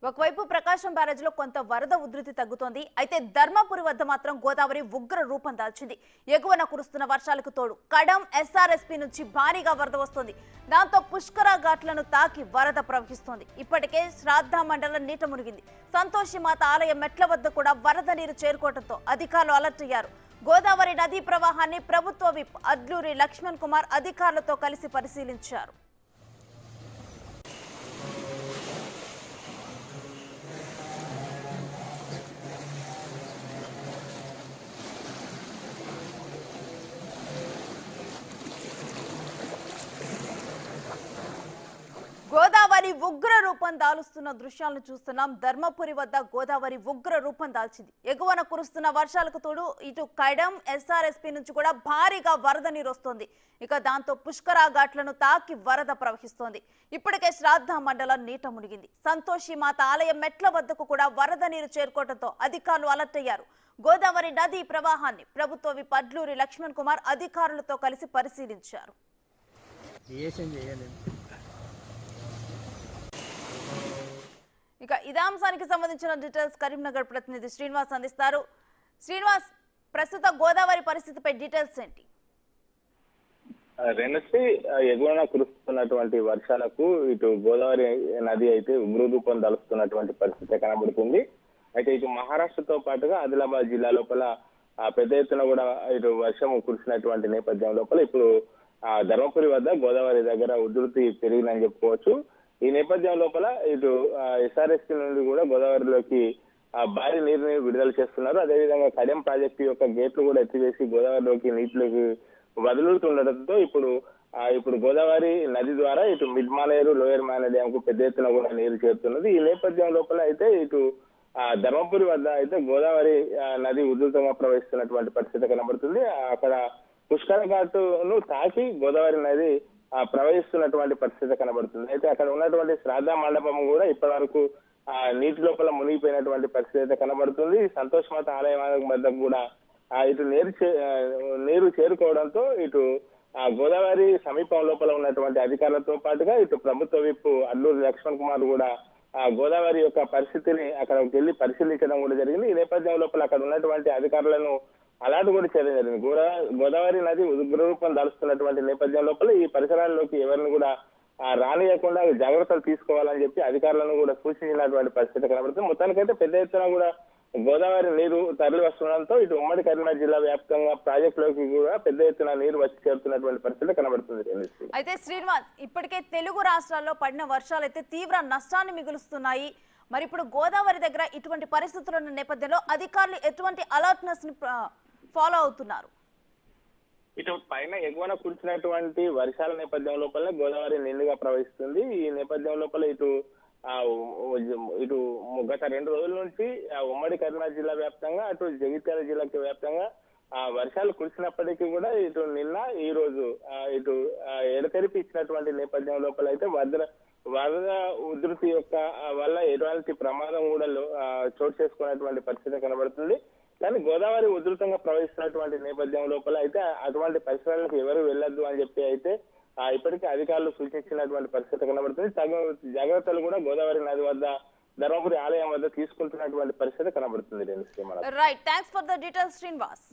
ఒకవైపు ప్రకాశం బ్యారేజ్లో కొంత వరద ఉధృతి తగ్గుతోంది. అయితే ధర్మపురి వద్ద మాత్రం గోదావరి ఉగ్ర రూపం దాల్చింది. ఎగువన కురుస్తున్న వర్షాలకు తోడు కడం ఎస్ఆర్ఎస్పీ నుంచి భారీగా వరద వస్తోంది. దాంతో పుష్కర ఘాట్లను తాకి వరద ప్రవహిస్తోంది. ఇప్పటికే శ్రాద్ధ మండలం నీట మునిగింది. సంతోషిమాత ఆలయ మెట్ల వద్ద కూడా వరద నీరు చేరుకోవడంతో అధికారులు అలర్ట్ అయ్యారు. గోదావరి నదీ ప్రవాహాన్ని ప్రభుత్వ విప్ అడ్లూరి లక్ష్మణ్ కుమార్ అధికారులతో కలిసి పరిశీలించారు. గోదావరి ఉగ్ర రూపం దాలుస్తున్న దృశ్యాలను చూస్తున్నాం. ధర్మపురి వద్ద గోదావరి ఉగ్ర రూపం దాల్చింది. ఎగువన కురుస్తున్న వర్షాలకు తోడు ఇటు కడం ఎస్ఆర్ఎస్పీ నుంచి కూడా భారీగా వరద నీరు వస్తోంది. ఇక దాంతో పుష్కర ఘాట్లను తాకి వరద ప్రవహిస్తోంది. ఇప్పటికే శ్రాద్ధ మండలం నీట మునిగింది. సంతోషిమాత ఆలయ మెట్ల వద్దకు కూడా వరద నీరు చేరుకోవడంతో అధికారులు అలర్ట్ అయ్యారు. గోదావరి నదీ ప్రవాహాన్ని ప్రభుత్వ విప్ అడ్లూరి లక్ష్మణ్ కుమార్ అధికారులతో కలిసి పరిశీలించారు. ఇక ఇదే అంశానికి సంబంధించిన డీటెయిల్స్ కరీంనగర్ ప్రతినిధి శ్రీనివాస్ అందిస్తారు. శ్రీనివాస్, ప్రస్తుత గోదావరి పరిస్థితిపై డీటెయిల్స్ ఏంటి? రెనసి ఎగువన కురుస్తున్నటువంటి వర్షాలకు ఇటు గోదావరి నది అయితే ఉగ్ర రూపం దాలుస్తున్నటువంటి పరిస్థితి కనబడుతుంది. అయితే ఇటు మహారాష్ట్రతో పాటుగా ఆదిలాబాద్ జిల్లా లోపల పెద్ద ఎత్తున కూడా ఇటు వర్షం కురిసినటువంటి నేపథ్యం లోపల ఇప్పుడు ధర్మపురి వద్ద గోదావరి దగ్గర ఉధృతి పెరిగిందని చెప్పుకోవచ్చు. ఈ నేపథ్యం లోపల ఇటు ఎస్ఆర్ఎస్పీ నుండి కూడా గోదావరిలోకి భారీ నీరుని విడుదల చేస్తున్నారు. అదేవిధంగా కడెం ప్రాజెక్టు యొక్క గేట్లు కూడా ఎత్తివేసి గోదావరిలోకి నీటిలోకి వదులుతుండటంతో ఇప్పుడు గోదావరి నది ద్వారా ఇటు mid Maneru lower Maneru dam కు పెద్ద ఎత్తున కూడా నీరు చేరుతున్నది. ఈ నేపథ్యం లోపల అయితే ఇటు ధర్మపురి వద్ద అయితే గోదావరి నది ఉధృతంగా ప్రవహిస్తున్నటువంటి పరిస్థితి కనబడుతుంది. అక్కడ పుష్కర ఘాటును తాకి గోదావరి నది ప్రవహిస్తున్నటువంటి పరిస్థితి కనబడుతుంది. అయితే అక్కడ ఉన్నటువంటి శ్రాద్ధ మండపం కూడా ఇప్పటి వరకు నీటి లోపల మునిగిపోయినటువంటి పరిస్థితి అయితే కనబడుతుంది. సంతోషమాత ఆలయం వద్ద కూడా ఇటు నీరు చేరుకోవడంతో ఇటు గోదావరి సమీపం లోపల ఉన్నటువంటి అధికారులతో పాటుగా ఇటు ప్రభుత్వ విప్ అడ్లూరి లక్ష్మణ్ కుమార్ కూడా గోదావరి యొక్క పరిస్థితిని అక్కడికి వెళ్లి పరిశీలించడం కూడా జరిగింది. ఈ నేపథ్యం లోపల అక్కడ ఉన్నటువంటి అధికారులను అలాంటి కూడా చేయడం జరిగింది. గోదావరి నది ఉగ్ర రూపం దాలుస్తున్నటువంటి నేపథ్యం లోపల ఈ పరిసరాల్లోకి ఎవరిని కూడా రానియకుండా జాగ్రత్తలు తీసుకోవాలని చెప్పి అధికారులను కూడా సూచించినటువంటి పరిస్థితి కనబడుతుంది. మొత్తానికైతే పెద్ద ఎత్తున కూడా గోదావరి నీరు తరలి వస్తుండడంతో ఇటు ఉమ్మడి కరీంనగర్ జిల్లా వ్యాప్తంగా ప్రాజెక్టులోకి కూడా పెద్ద ఎత్తున నీరు వచ్చి చేరుతున్నటువంటి పరిస్థితి కనబడుతుంది. అయితే శ్రీనివాస్, ఇప్పటికే తెలుగు రాష్ట్రాల్లో పడిన వర్షాలు అయితే తీవ్ర నష్టాన్ని మిగులుస్తున్నాయి. మరి ఇప్పుడు గోదావరి దగ్గర ఇటువంటి పరిస్థితులు ఉన్న నేపథ్యంలో అధికారులు ఎటువంటి అలర్ట్నెస్ ని ఫాలో అవుతున్నారు? ఇటు పైన ఎగువన కురిసినటువంటి వర్షాల నేపథ్యం లోపల గోదావరి నిండుగా ప్రవహిస్తుంది. ఈ నేపథ్యం లోపల ఇటు గత 2 రోజుల నుంచి ఉమ్మడి కరీంనగర్ జిల్లా వ్యాప్తంగా అటు జగిత్యాల జిల్లాకి వ్యాప్తంగా వర్షాలు కురిసినప్పటికీ కూడా ఇటు నిన్న ఈ రోజు ఇటు ఎడతెరిపి ఇచ్చినటువంటి నేపథ్యం లోపల అయితే వరద ఉధృతి యొక్క వల్ల ఎటువంటి ప్రమాదం కూడా చోటు చేసుకున్నటువంటి పరిస్థితి కనబడుతుంది. కానీ గోదావరి ఉధృతంగా ప్రవహిస్తున్నటువంటి నేపథ్యం లోపల అయితే అటువంటి పరిసరాలకు ఎవరు వెళ్ళొద్దు అని చెప్పి అయితే ఇప్పటికే అధికారులు సూచించినటువంటి పరిస్థితి కనబడుతుంది. తగు జాగ్రత్తలు కూడా గోదావరి నది వద్ద ధర్మపురి ఆలయం వద్ద తీసుకుంటున్నటువంటి పరిస్థితి కనబడుతుంది. Right, thanks for the details Srinivas.